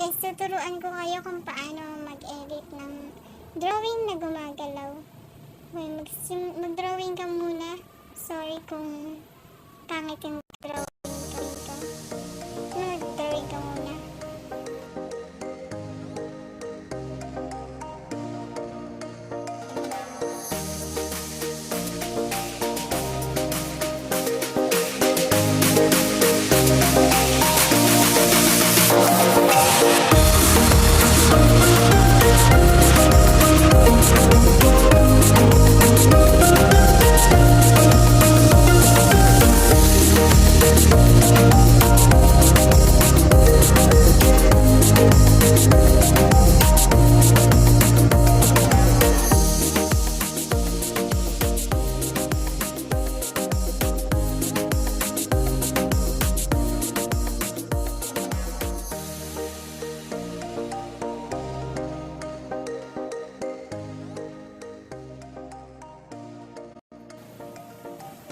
Guys, tuturuan ko kayo kung paano mag-edit ng drawing na gumagalaw. Okay, mag-drawing ka muna. Sorry kung pangit yung drawing ko dito. Mag-drawing ka muna.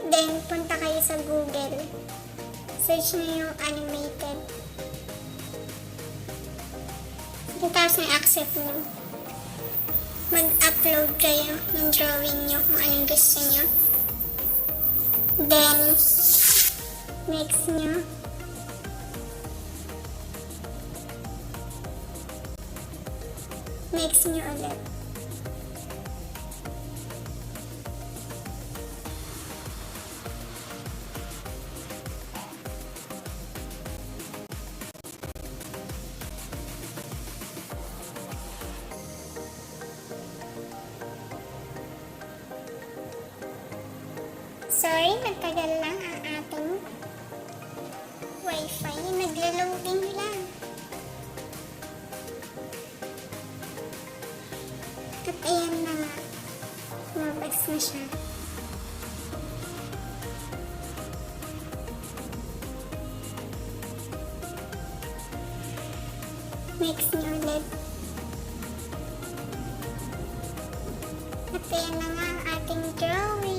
Then, punta kayo sa Google. Search nyo yung animated. Tapos may accept nyo. Mag-upload kayo ng drawing nyo kung anong gusto nyo. Then, next nyo. Next nyo ulit. Sorry, nagtagal lang ang ating wifi. Naglo-loading lang. At ayan na nga. Lumabas na siya. Next nyo ulit. At ayan na nga ang ating drawing.